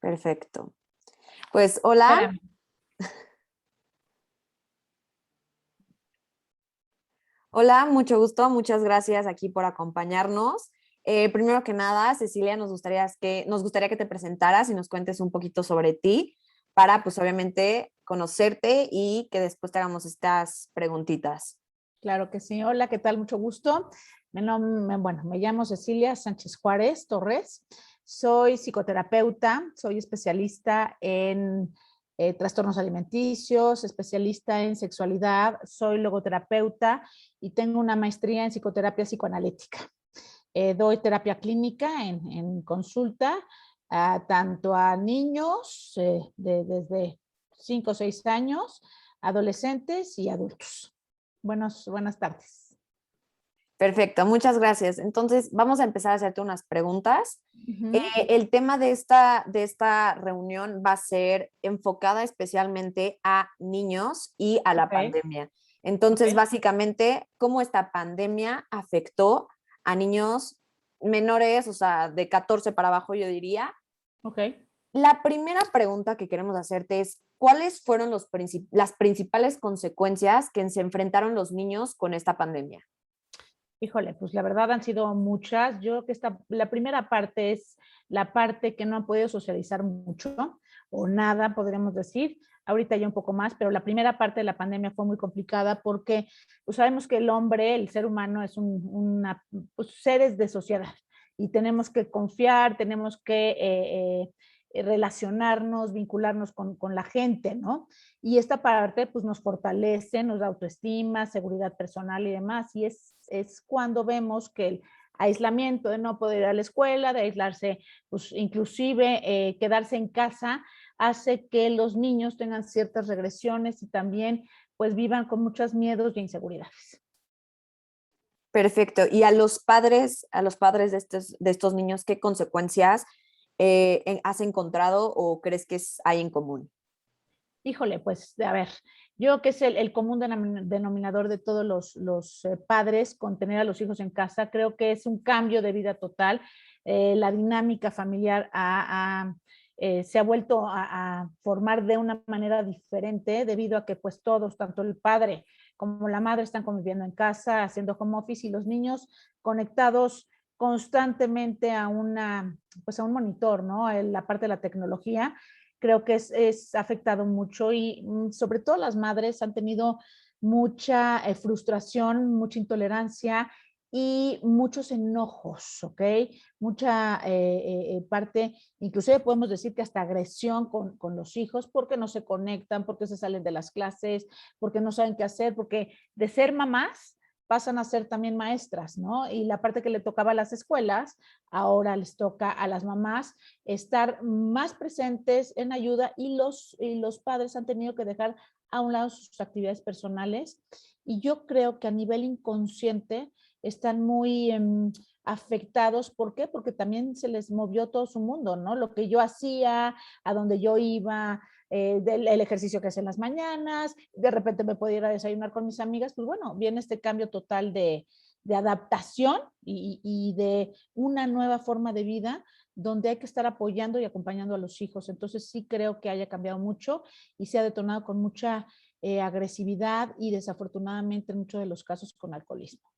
Perfecto. Pues hola. Espérame. Hola, mucho gusto, muchas gracias aquí por acompañarnos. Primero que nada, Cecilia, nos gustaría que te presentaras y nos cuentes un poquito sobre ti para, pues obviamente, conocerte y que después te hagamos estas preguntitas. Claro que sí. Hola, ¿qué tal? Mucho gusto. Me llamo Cecilia Sánchez Juárez Torres. Soy psicoterapeuta, soy especialista en trastornos alimenticios, especialista en sexualidad, soy logoterapeuta y tengo una maestría en psicoterapia psicoanalítica. Doy terapia clínica en consulta, tanto a niños desde 5 o 6 años, adolescentes y adultos. Buenas tardes. Perfecto, muchas gracias. Entonces, vamos a empezar a hacerte unas preguntas. Ujú. El tema de esta reunión va a ser enfocada especialmente a niños y a la Ok, pandemia. Entonces, ok, básicamente, ¿cómo esta pandemia afectó a niños menores, o sea, de 14 para abajo, yo diría? ok. La primera pregunta que queremos hacerte es, ¿cuáles fueron las principales consecuencias que se enfrentaron los niños con esta pandemia? Híjole, pues la verdad han sido muchas. Yo creo que la primera parte es la parte que no han podido socializar mucho o nada, podríamos decir. Ahorita ya un poco más, pero la primera parte de la pandemia fue muy complicada porque pues sabemos que el hombre, el ser humano, es pues, seres de sociedad y tenemos que confiar, tenemos que relacionarnos, vincularnos con la gente, ¿no? Y esta parte pues nos fortalece, nos da autoestima, seguridad personal y demás. Y es cuando vemos que el aislamiento de no poder ir a la escuela, de aislarse, pues inclusive quedarse en casa, hace que los niños tengan ciertas regresiones y también pues vivan con muchos miedos y inseguridades. Perfecto. ¿Y a los padres de estos niños, qué consecuencias has encontrado o crees que hay en común? Híjole, pues a ver, yo que es el común denominador de todos los padres con tener a los hijos en casa, creo que es un cambio de vida total. La dinámica familiar se ha vuelto a formar de una manera diferente debido a que pues todos, tanto el padre como la madre están conviviendo en casa, haciendo home office y los niños conectados constantemente pues a un monitor, ¿no? En la parte de la tecnología creo que es afectado mucho y sobre todo las madres han tenido mucha frustración, mucha intolerancia y muchos enojos, ¿ok? Mucha parte, inclusive podemos decir que hasta agresión con los hijos porque no se conectan, porque se salen de las clases, porque no saben qué hacer, porque de ser mamás pasan a ser también maestras, ¿no? Y la parte que le tocaba a las escuelas, ahora les toca a las mamás estar más presentes en ayuda y los padres han tenido que dejar a un lado sus actividades personales y yo creo que a nivel inconsciente están muy afectados. ¿Por qué? Porque también se les movió todo su mundo, ¿no? Lo que yo hacía, a donde yo iba, el ejercicio que hacía en las mañanas, de repente me podía ir a desayunar con mis amigas, pues bueno, viene este cambio total de adaptación y de una nueva forma de vida donde hay que estar apoyando y acompañando a los hijos. Entonces sí creo que haya cambiado mucho y se ha detonado con mucha agresividad y desafortunadamente en muchos de los casos con alcoholismo.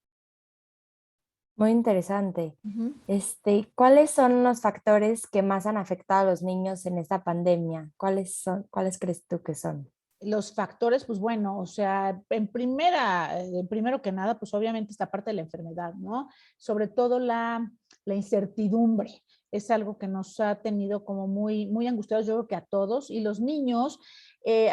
Muy interesante. Ujú. ¿Cuáles son los factores que más han afectado a los niños en esta pandemia? ¿Cuáles crees tú que son? Los factores, pues bueno, o sea, primero que nada, pues obviamente esta parte de la enfermedad, ¿no? Sobre todo la incertidumbre. Es algo que nos ha tenido como muy angustiados, yo creo que a todos. Y los niños,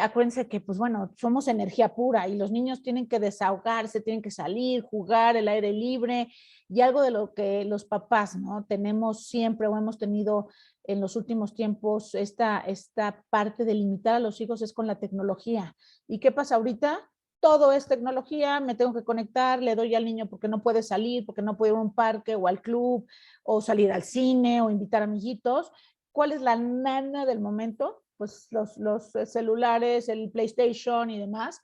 acuérdense que, pues bueno, somos energía pura y los niños tienen que desahogarse, tienen que salir, jugar, el aire libre y algo de lo que los papás, ¿no? Tenemos siempre o hemos tenido en los últimos tiempos esta parte de limitar a los hijos es con la tecnología. ¿Y qué pasa ahorita? Todo es tecnología, me tengo que conectar, le doy al niño porque no puede salir, porque no puede ir a un parque o al club, o salir al cine, o invitar amiguitos. ¿Cuál es la nana del momento? Pues los celulares, el PlayStation y demás.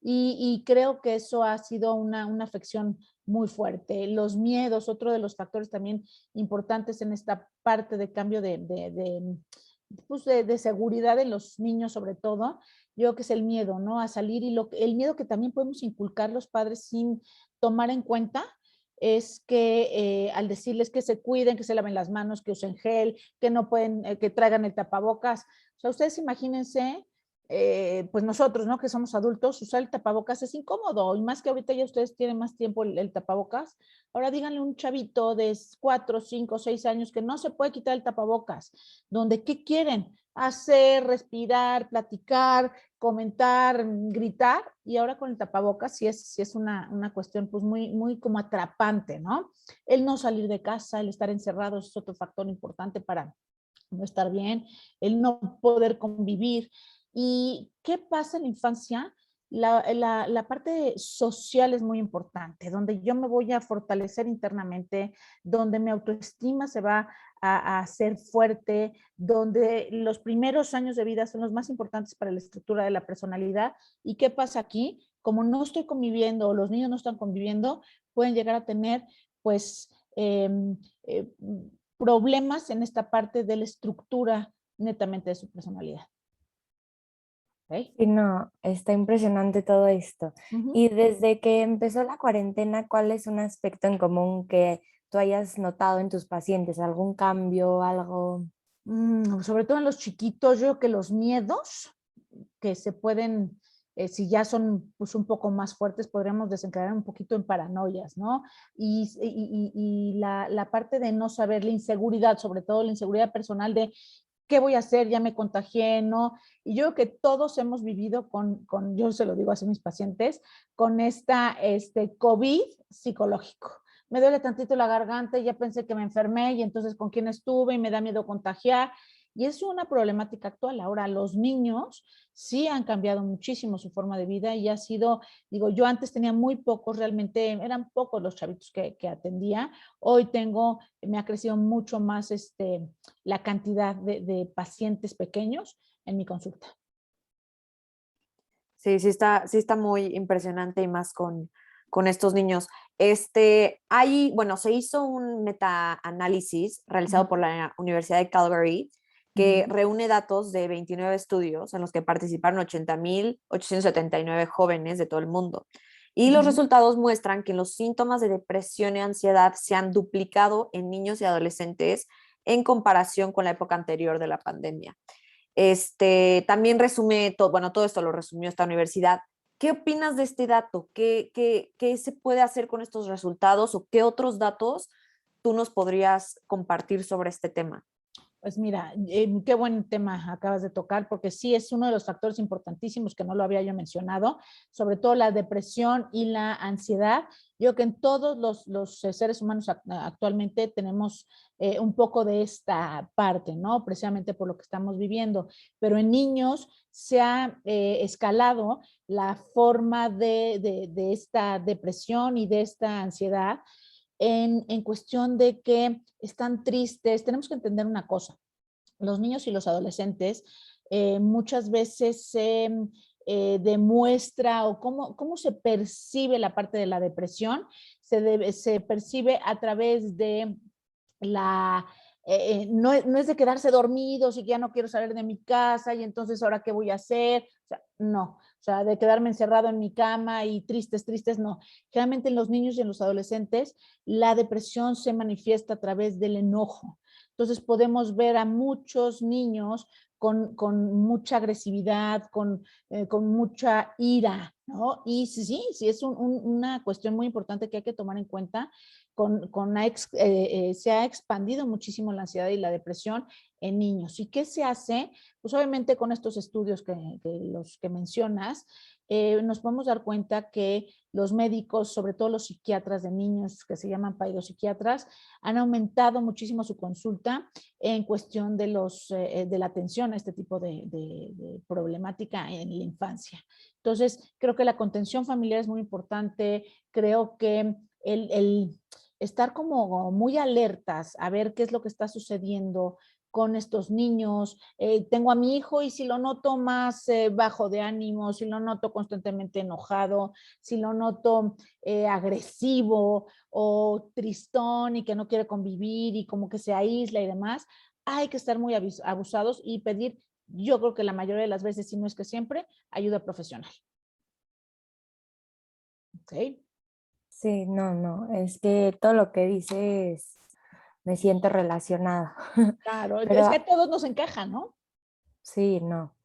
Y creo que eso ha sido una afección muy fuerte. Los miedos, otro de los factores también importantes en esta parte de cambio pues, de seguridad en los niños sobre todo, yo creo que es el miedo, ¿no? A salir y el miedo que también podemos inculcar los padres sin tomar en cuenta es que al decirles que se cuiden, que se laven las manos, que usen gel, que no pueden, que traigan el tapabocas. O sea, ustedes imagínense, pues nosotros, ¿no? Que somos adultos, usar el tapabocas es incómodo y más que ahorita ya ustedes tienen más tiempo el tapabocas. Ahora díganle a un chavito de 4, 5, 6 años que no se puede quitar el tapabocas, donde ¿qué quieren? Hacer, respirar, platicar, comentar, gritar, y ahora con el tapabocas sí es una cuestión pues muy como atrapante, ¿no? El no salir de casa, el estar encerrado es otro factor importante para no estar bien, el no poder convivir. ¿Y qué pasa en la infancia? La parte social es muy importante, donde yo me voy a fortalecer internamente, donde mi autoestima se va a hacer fuerte, donde los primeros años de vida son los más importantes para la estructura de la personalidad. ¿Y qué pasa aquí? Como no estoy conviviendo o los niños no están conviviendo, pueden llegar a tener pues eh, problemas en esta parte de la estructura netamente de su personalidad. ¿Okay? Sí, no, está impresionante todo esto. Y desde que empezó la cuarentena, ¿cuál es un aspecto en común que tú hayas notado en tus pacientes? ¿Algún cambio, algo? Sobre todo en los chiquitos, yo creo que los miedos que se pueden, si ya son pues, un poco más fuertes, podríamos desencadenar un poquito en paranoias, ¿no? Y la parte de no saber, la inseguridad, sobre todo la inseguridad personal de ¿qué voy a hacer? Ya me contagié, ¿no? Y yo creo que todos hemos vivido yo se lo digo así a mis pacientes, con este COVID psicológico. Me duele tantito la garganta y ya pensé que me enfermé y entonces con quién estuve y me da miedo contagiar. Y es una problemática actual. Ahora, los niños sí han cambiado muchísimo su forma de vida y ha sido, digo, yo antes tenía muy pocos, realmente eran pocos los chavitos que atendía. Hoy me ha crecido mucho más la cantidad de pacientes pequeños en mi consulta. Sí, sí está muy impresionante y más con estos niños. Bueno, se hizo un metaanálisis realizado por la Universidad de Calgary que reúne datos de 29 estudios en los que participaron 80,879 jóvenes de todo el mundo. Y los resultados muestran que los síntomas de depresión y ansiedad se han duplicado en niños y adolescentes en comparación con la época anterior de la pandemia. También resume todo, bueno, todo esto lo resumió esta universidad. ¿Qué opinas de este dato? ¿Qué se puede hacer con estos resultados o qué otros datos tú nos podrías compartir sobre este tema? Pues mira, qué buen tema acabas de tocar, porque sí es uno de los factores importantísimos que no lo había yo mencionado, sobre todo la depresión y la ansiedad. Yo creo que en todos los seres humanos actualmente tenemos un poco de esta parte, ¿no? Precisamente por lo que estamos viviendo, pero en niños se ha escalado la forma de esta depresión y de esta ansiedad en cuestión de que están tristes. Tenemos que entender una cosa, los niños y los adolescentes muchas veces se demuestra o cómo se percibe la parte de la depresión, se percibe a través de no es de quedarse dormidos y que ya no quiero salir de mi casa y entonces ahora qué voy a hacer, o sea, no, o sea, de quedarme encerrado en mi cama y tristes, no. Generalmente en los niños y en los adolescentes la depresión se manifiesta a través del enojo. Entonces podemos ver a muchos niños con mucha agresividad, con mucha ira, ¿no? Y sí, es una cuestión muy importante que hay que tomar en cuenta. Se ha expandido muchísimo la ansiedad y la depresión en niños. ¿Y qué se hace? Pues obviamente con estos estudios los que mencionas, nos podemos dar cuenta que los médicos, sobre todo los psiquiatras de niños que se llaman psiquiatras, han aumentado muchísimo su consulta en cuestión de la atención a este tipo de problemática en la infancia. Entonces, creo que la contención familiar es muy importante, creo que el estar como muy alertas a ver qué es lo que está sucediendo con estos niños. Tengo a mi hijo y si lo noto más bajo de ánimo, si lo noto constantemente enojado, si lo noto agresivo o tristón y que no quiere convivir y como que se aísla y demás, hay que estar muy abusados y pedir, yo creo que la mayoría de las veces, si no es que siempre, ayuda profesional. ¿Ok? Sí, no, es que todo lo que dices me siento relacionada. Claro, es que Pero a todos nos encaja, ¿no? sí, no.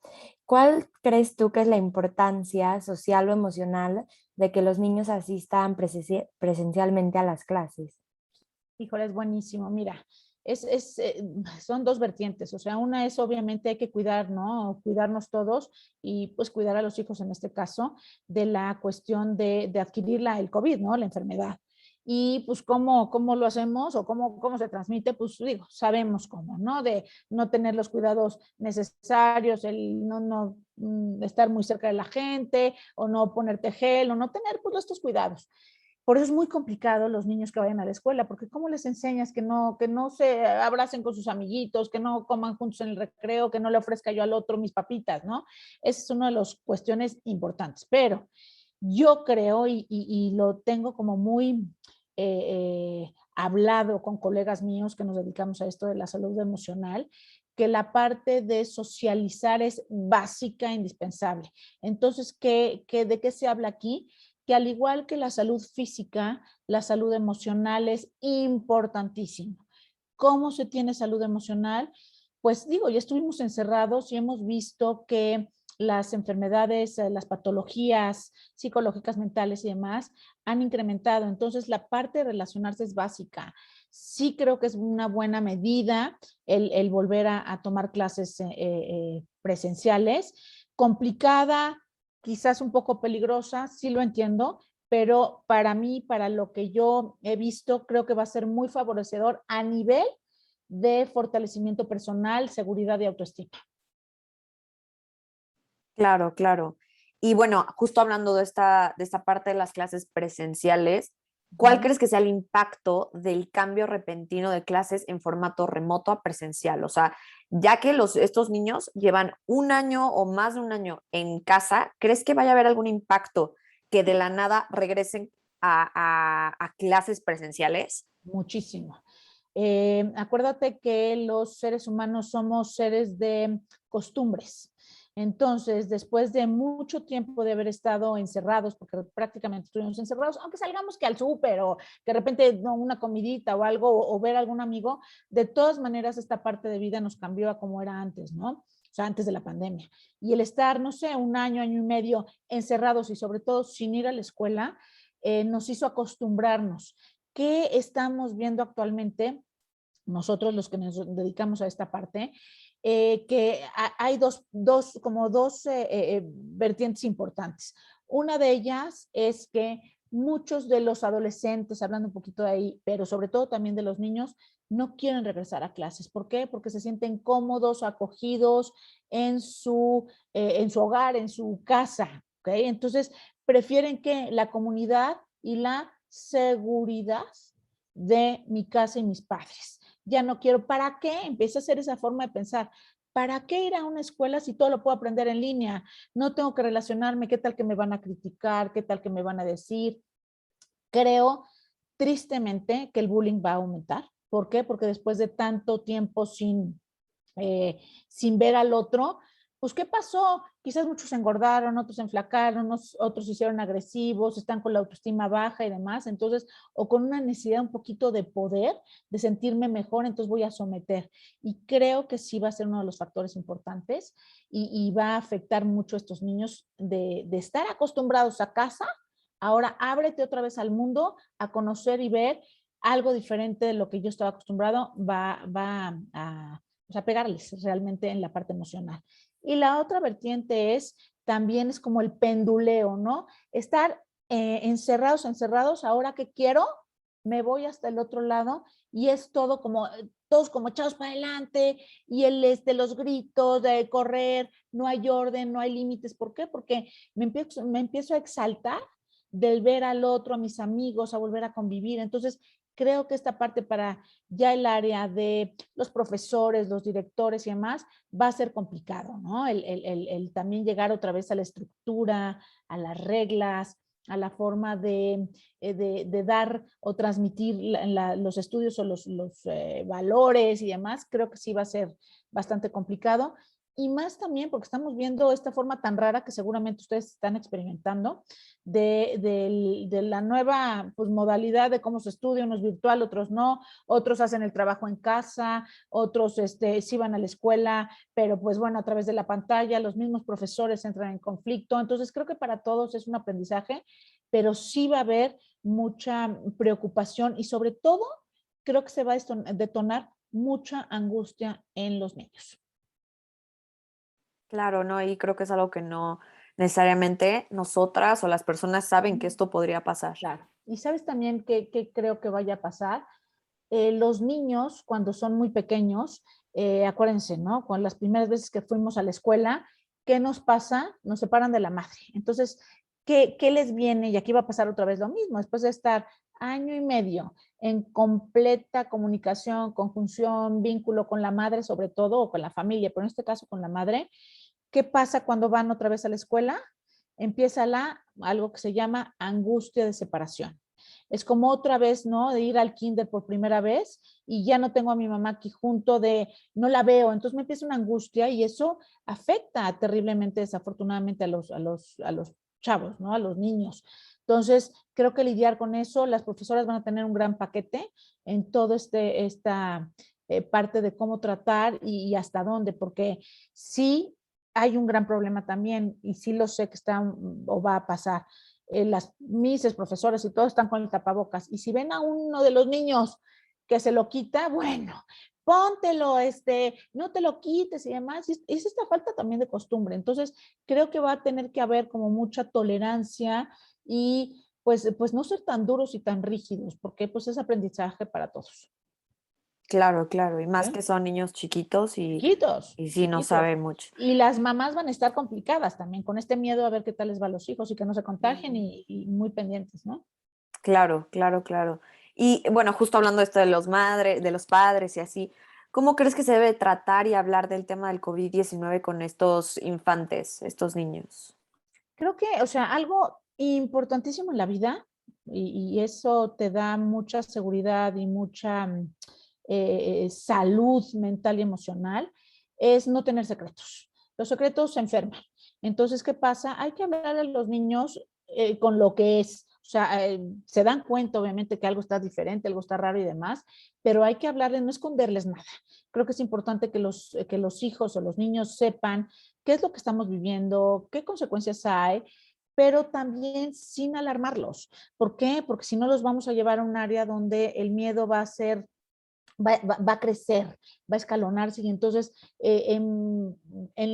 ¿Cuál crees tú que es la importancia social o emocional de que los niños asistan presencialmente a las clases? Híjole, es buenísimo. Mira, son dos vertientes. O sea, una es obviamente hay que cuidar, ¿no? Cuidarnos todos y pues cuidar a los hijos en este caso de la cuestión de adquirir el COVID, ¿no? La enfermedad. Y pues cómo lo hacemos o cómo se transmite, pues digo, sabemos cómo, ¿no? De no tener los cuidados necesarios, el no estar muy cerca de la gente o no ponerte gel o no tener pues estos cuidados. Por eso es muy complicado los niños que vayan a la escuela, porque ¿cómo les enseñas que no se abracen con sus amiguitos, que no coman juntos en el recreo, que no le ofrezca yo al otro mis papitas, ¿no? Esa es una de las cuestiones importantes. Pero yo creo, y lo tengo como muy hablado con colegas míos que nos dedicamos a esto de la salud emocional, que la parte de socializar es básica, indispensable. Entonces, ¿de qué se habla aquí? Que al igual que la salud física, la salud emocional es importantísima. ¿Cómo se tiene salud emocional? Pues digo, ya estuvimos encerrados y hemos visto que las enfermedades, las patologías psicológicas, mentales y demás han incrementado. Entonces, la parte de relacionarse es básica. Sí creo que es una buena medida el volver a tomar clases presenciales. Complicada, quizás un poco peligrosa, sí lo entiendo, pero para mí, para lo que yo he visto, creo que va a ser muy favorecedor a nivel de fortalecimiento personal, seguridad y autoestima. Claro, claro. Y bueno, justo hablando de esta parte de las clases presenciales, ¿cuál crees que sea el impacto del cambio repentino de clases en formato remoto a presencial? O sea, ya que estos niños llevan un año o más de un año en casa, ¿crees que vaya a haber algún impacto que de la nada regresen a clases presenciales? Muchísimo. Acuérdate que los seres humanos somos seres de costumbres. Entonces, después de mucho tiempo de haber estado encerrados, porque prácticamente estuvimos encerrados, aunque salgamos que al súper o que de repente no, una comidita o algo, o ver a algún amigo, de todas maneras esta parte de vida nos cambió a como era antes, ¿no? O sea, antes de la pandemia. Y el estar, no sé, un año y medio encerrados y sobre todo sin ir a la escuela, nos hizo acostumbrarnos. ¿Qué estamos viendo actualmente? Nosotros los que nos dedicamos a esta parte, que hay como dos vertientes importantes. Una de ellas es que muchos de los adolescentes, hablando un poquito de ahí, pero sobre todo también de los niños, no quieren regresar a clases. ¿Por qué? Porque se sienten cómodos, acogidos en su hogar, en su casa. ¿Okay? Entonces, prefieren que la comunidad y la seguridad de mi casa y mis padres. Ya no quiero, ¿para qué? Empieza a hacer esa forma de pensar. ¿Para qué ir a una escuela si todo lo puedo aprender en línea? No tengo que relacionarme, ¿qué tal que me van a criticar? ¿Qué tal que me van a decir? Creo tristemente que el bullying va a aumentar. ¿Por qué? Porque después de tanto tiempo sin ver al otro, pues ¿qué pasó? Quizás muchos engordaron, otros enflacaron, otros se hicieron agresivos, están con la autoestima baja y demás, entonces, o con una necesidad un poquito de poder, de sentirme mejor, entonces voy a someter. Y creo que sí va a ser uno de los factores importantes y va a afectar mucho a estos niños de estar acostumbrados a casa. Ahora ábrete otra vez al mundo, a conocer y ver algo diferente de lo que yo estaba acostumbrado, va a o sea, pegarles realmente en la parte emocional. Y la otra vertiente también es como el penduleo, ¿no? Estar encerrados, ahora que quiero, me voy hasta el otro lado y es todos como echados para adelante y los gritos de correr, no hay orden, no hay límites. ¿Por qué? Porque me empiezo a exaltar del ver al otro, a mis amigos, a volver a convivir. Entonces, creo que esta parte para ya el área de los profesores, los directores y demás, va a ser complicado, ¿no? El también llegar otra vez a la estructura, a las reglas, a la forma de dar o transmitir los estudios o los valores y demás, creo que sí va a ser bastante complicado. Y más también porque estamos viendo esta forma tan rara que seguramente ustedes están experimentando de la nueva pues, modalidad de cómo se estudia, unos virtual, otros no, otros hacen el trabajo en casa, otros sí van a la escuela, pero pues bueno, a través de la pantalla, los mismos profesores entran en conflicto. Entonces creo que para todos es un aprendizaje, pero sí va a haber mucha preocupación y sobre todo creo que se va a detonar mucha angustia en los niños. Claro, ¿no? Y creo que es algo que no necesariamente nosotras o las personas saben que esto podría pasar. Claro. Y sabes también que creo que vaya a pasar. Los niños, cuando son muy pequeños, acuérdense, ¿no? Con las primeras veces que fuimos a la escuela, ¿qué nos pasa? Nos separan de la madre. Entonces, ¿qué les viene? Y aquí va a pasar otra vez lo mismo. Después de estar año y medio en completa comunicación, conjunción, vínculo con la madre, sobre todo, o con la familia, pero en este caso con la madre, ¿qué pasa cuando van otra vez a la escuela? Empieza algo que se llama angustia de separación. Es como otra vez, ¿no? De ir al kinder por primera vez y ya no tengo a mi mamá aquí junto, no la veo, entonces me empieza una angustia y eso afecta terriblemente, desafortunadamente, a los chavos, ¿no? A los niños. Entonces, creo que lidiar con eso, las profesoras van a tener un gran paquete en todo esta parte de cómo tratar y hasta dónde, porque sí hay un gran problema también, y sí lo sé que está o va a pasar. Las mises, profesores y todos están con el tapabocas. Y si ven a uno de los niños que se lo quita, bueno, póntelo, no te lo quites y demás. Es esta falta también de costumbre. Entonces, creo que va a tener que haber como mucha tolerancia y pues no ser tan duros y tan rígidos, porque pues es aprendizaje para todos. Claro, claro. Y más ¿Eh? que son niños chiquitos Chiquitos, y sí no chiquitos. saben mucho. Y las mamás van a estar complicadas también con este miedo a ver qué tal les va a los hijos y que no se contagien y muy pendientes, ¿no? Claro, claro, claro. Y bueno, justo hablando de esto de los padres y así, ¿cómo crees que se debe tratar y hablar del tema del COVID-19 con estos infantes, estos niños? Creo que, o sea, algo importantísimo en la vida, y eso te da mucha seguridad y mucha salud mental y emocional, es no tener secretos. Los secretos se enferman. Entonces, ¿qué pasa? Hay que hablar a los niños con lo que es. O sea, se dan cuenta, obviamente, que algo está diferente, algo está raro y demás, pero hay que hablarles, no esconderles nada. Creo que es importante que los hijos o los niños sepan qué es lo que estamos viviendo, qué consecuencias hay, pero también sin alarmarlos. ¿Por qué? Porque si no los vamos a llevar a un área donde el miedo va a crecer, va a escalonarse y entonces en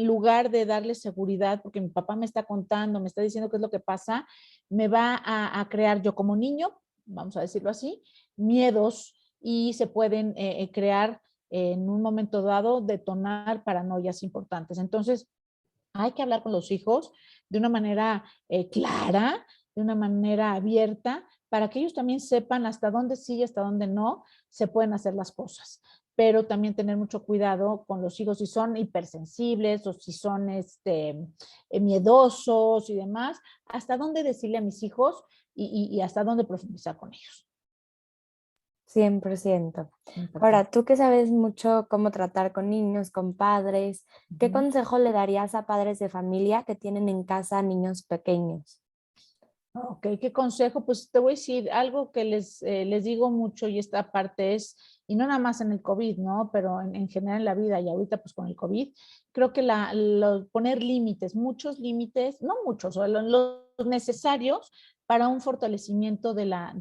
lugar de darle seguridad, porque mi papá me está contando, me está diciendo qué es lo que pasa, me va a crear yo como niño, vamos a decirlo así, miedos y se pueden crear en un momento dado, detonar paranoias importantes. Entonces, hay que hablar con los hijos de una manera clara, de una manera abierta, para que ellos también sepan hasta dónde sí y hasta dónde no se pueden hacer las cosas. Pero también tener mucho cuidado con los hijos si son hipersensibles o si son miedosos y demás, hasta dónde decirle a mis hijos y hasta dónde profundizar con ellos. 100%. Importante. Ahora, tú que sabes mucho cómo tratar con niños, con padres, ¿qué consejo le darías a padres de familia que tienen en casa niños pequeños? Ok, ¿qué consejo? Pues te voy a decir algo que les digo mucho y esta parte es, y no nada más en el COVID, ¿no? Pero en general en la vida y ahorita pues con el COVID, creo que poner límites, muchos límites, no muchos, o los necesarios para un fortalecimiento de la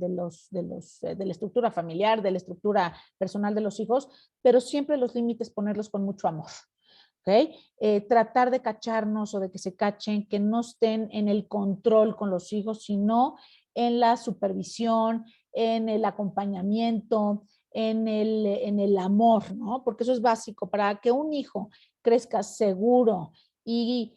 estructura familiar, de la estructura personal de los hijos, pero siempre los límites ponerlos con mucho amor. ¿Ok? Tratar de cacharnos o de que se cachen, que no estén en el control con los hijos, sino en la supervisión, en el acompañamiento, en el amor, ¿no? Porque eso es básico para que un hijo crezca seguro y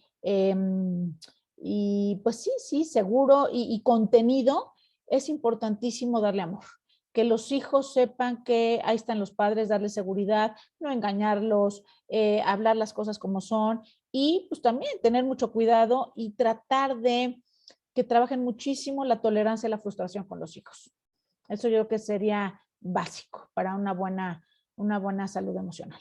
pues sí, seguro y contenido, es importantísimo darle amor. Que los hijos sepan que ahí están los padres, darles seguridad, no engañarlos, hablar las cosas como son y pues también tener mucho cuidado y tratar de que trabajen muchísimo la tolerancia y la frustración con los hijos. Eso yo creo que sería básico para una buena salud emocional.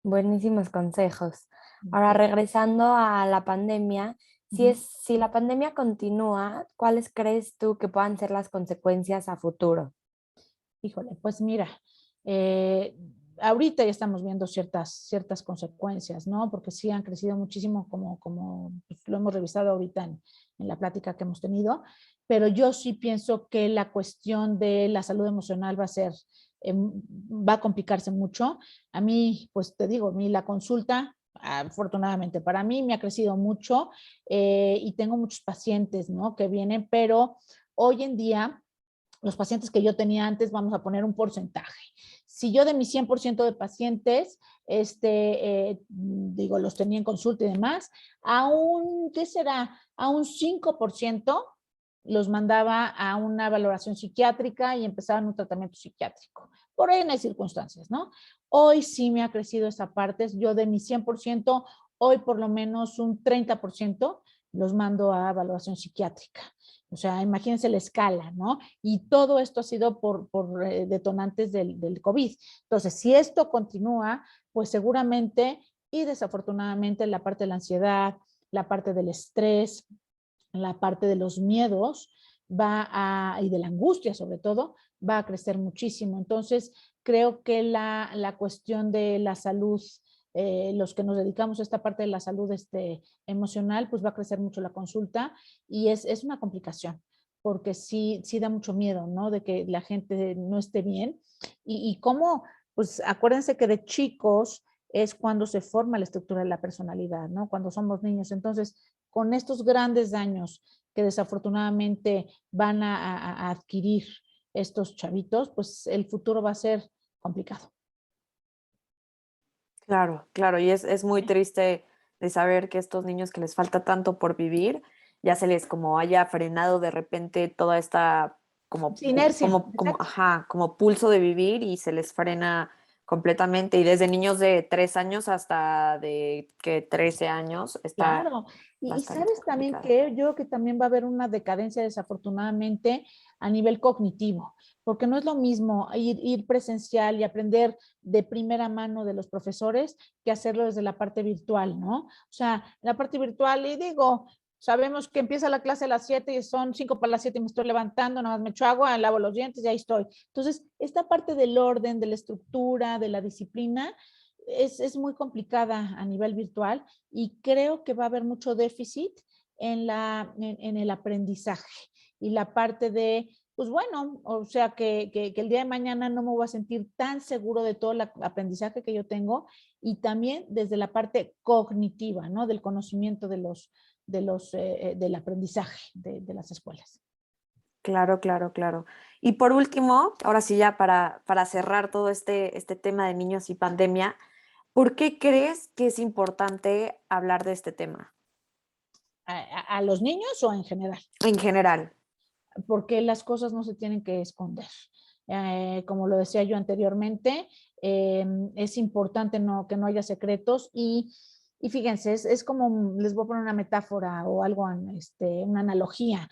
Buenísimos consejos. Ahora, regresando a la pandemia, si la pandemia continúa, ¿cuáles crees tú que puedan ser las consecuencias a futuro? Híjole, pues mira, ahorita ya estamos viendo ciertas consecuencias, ¿no? Porque sí han crecido muchísimo, como pues, lo hemos revisado ahorita en la plática que hemos tenido, pero yo sí pienso que la cuestión de la salud emocional va a complicarse mucho. A mí, pues te digo, a mí la consulta, afortunadamente para mí, me ha crecido mucho y tengo muchos pacientes, ¿no? Que vienen, pero hoy en día los pacientes que yo tenía antes, vamos a poner un porcentaje. Si yo de mis 100% de pacientes, digo, los tenía en consulta y demás, ¿qué será? A un 5% los mandaba a una valoración psiquiátrica y empezaban un tratamiento psiquiátrico. Por ahí no hay circunstancias, ¿no? Hoy sí me ha crecido esa parte. Yo de mis 100%, hoy por lo menos un 30% los mando a valoración psiquiátrica. O sea, imagínense la escala, ¿no? Y todo esto ha sido por detonantes del COVID. Entonces, si esto continúa, pues seguramente y desafortunadamente la parte de la ansiedad, la parte del estrés, la parte de los miedos y de la angustia sobre todo, va a crecer muchísimo. Entonces, creo que la cuestión de la salud, los que nos dedicamos a esta parte de la salud emocional, pues va a crecer mucho la consulta y es una complicación, porque sí da mucho miedo, ¿no? De que la gente no esté bien. Y cómo, pues acuérdense que de chicos es cuando se forma la estructura de la personalidad, ¿no? Cuando somos niños. Entonces, con estos grandes daños que desafortunadamente van a adquirir estos chavitos, pues el futuro va a ser complicado. Claro, claro, y es muy triste de saber que estos niños que les falta tanto por vivir, ya se les como haya frenado de repente toda esta como, Inercia, exacto. ajá, como pulso de vivir y se les frena completamente. Y desde niños de 3 años hasta de que 13 años está Claro, y bastante sabes también complicado. que yo creo que también va a haber una decadencia desafortunadamente a nivel cognitivo, porque no es lo mismo ir presencial y aprender de primera mano de los profesores que hacerlo desde la parte virtual, ¿no? O sea, la parte virtual, y digo, sabemos que empieza la clase a las 7 y son 5 para las 7 y me estoy levantando, nada más me echo agua, lavo los dientes y ahí estoy. Entonces, esta parte del orden, de la estructura, de la disciplina, es muy complicada a nivel virtual y creo que va a haber mucho déficit en el aprendizaje y la parte de, pues bueno, o sea, que el día de mañana no me voy a sentir tan seguro de todo el aprendizaje que yo tengo y también desde la parte cognitiva, ¿no? Del conocimiento del aprendizaje de las escuelas. Claro, claro, claro. Y por último, ahora sí ya para cerrar todo este tema de niños y pandemia, ¿por qué crees que es importante hablar de este tema ¿A los niños o en general? en general? Porque las cosas no se tienen que esconder. Como lo decía yo anteriormente, es importante que no haya secretos y fíjense, es como, les voy a poner una metáfora o algo, una analogía.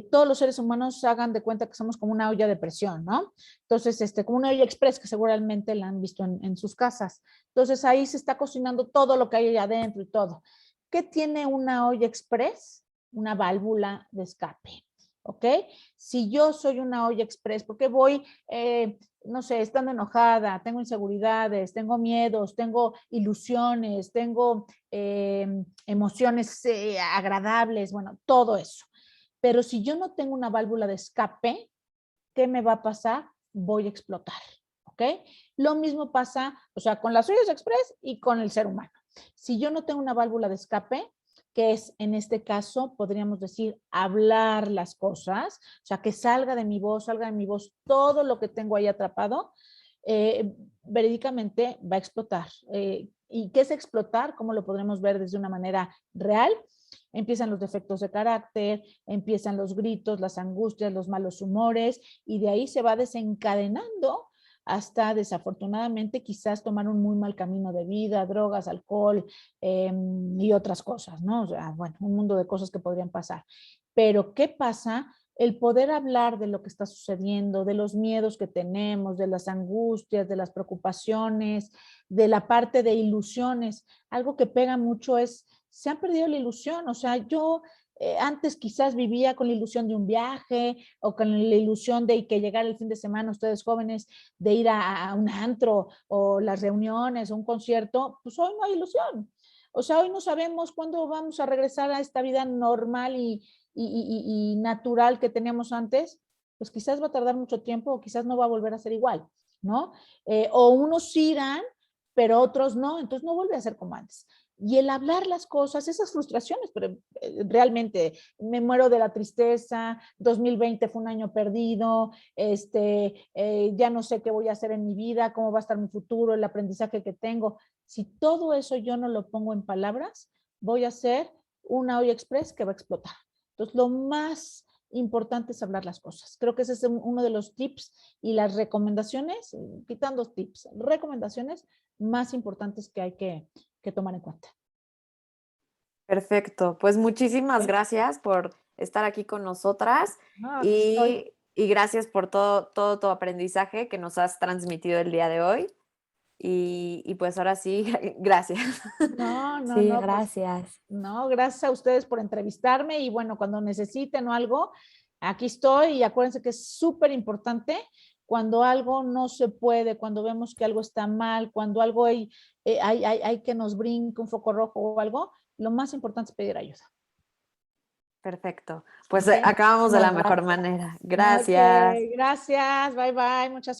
Todos los seres humanos hagan de cuenta que somos como una olla de presión, ¿no? Entonces, como una olla express que seguramente la han visto en sus casas. Entonces, ahí se está cocinando todo lo que hay allá adentro y todo. ¿Qué tiene una olla express? Una válvula de escape. ¿Ok? Si yo soy una olla express, porque voy, no sé, estando enojada, tengo inseguridades, tengo miedos, tengo ilusiones, tengo emociones agradables, bueno, todo eso. Pero si yo no tengo una válvula de escape, ¿qué me va a pasar? Voy a explotar. ¿Ok? Lo mismo pasa, o sea, con las ollas express y con el ser humano. Si yo no tengo una válvula de escape, que es en este caso, podríamos decir, hablar las cosas, o sea, que salga de mi voz todo lo que tengo ahí atrapado, verídicamente va a explotar. ¿Y qué es explotar? ¿Cómo lo podremos ver desde una manera real? Empiezan los defectos de carácter, empiezan los gritos, las angustias, los malos humores, y de ahí se va desencadenando hasta desafortunadamente quizás tomar un muy mal camino de vida, drogas, alcohol y otras cosas, ¿no? O sea, bueno, un mundo de cosas que podrían pasar. Pero ¿qué pasa? El poder hablar de lo que está sucediendo, de los miedos que tenemos, de las angustias, de las preocupaciones, de la parte de ilusiones. Algo que pega mucho es, se han perdido la ilusión. O sea, yo antes quizás vivía con la ilusión de un viaje o con la ilusión de que llegara el fin de semana, ustedes jóvenes, de ir a un antro o las reuniones o un concierto. Pues hoy no hay ilusión. O sea, hoy no sabemos cuándo vamos a regresar a esta vida normal y natural que teníamos antes. Pues quizás va a tardar mucho tiempo o quizás no va a volver a ser igual, ¿no? O unos irán, pero otros no, entonces no vuelve a ser como antes. Y el hablar las cosas, esas frustraciones, pero realmente me muero de la tristeza, 2020 fue un año perdido, ya no sé qué voy a hacer en mi vida, cómo va a estar mi futuro, el aprendizaje que tengo. Si todo eso yo no lo pongo en palabras, voy a ser una olla express que va a explotar. Entonces, lo más importante es hablar las cosas. Creo que ese es uno de los tips y las recomendaciones, quitando tips, recomendaciones más importantes que hay que tomar en cuenta. Perfecto, pues muchísimas ¿Sí? gracias por estar aquí con nosotras No, aquí estoy. y gracias por todo tu aprendizaje que nos has transmitido el día de hoy. Y pues ahora sí, gracias. No, no, Sí, no, pues gracias. no, gracias a ustedes por entrevistarme y bueno, cuando necesiten o algo, aquí estoy y acuérdense que es súper importante cuando algo no se puede, cuando vemos que algo está mal, cuando algo hay que nos brinque un foco rojo o algo, lo más importante es pedir ayuda. Perfecto, pues ¿Ok? acabamos de la Muchísimas mejor gracias. manera. Ok, Gracias. gracias, bye bye, muchas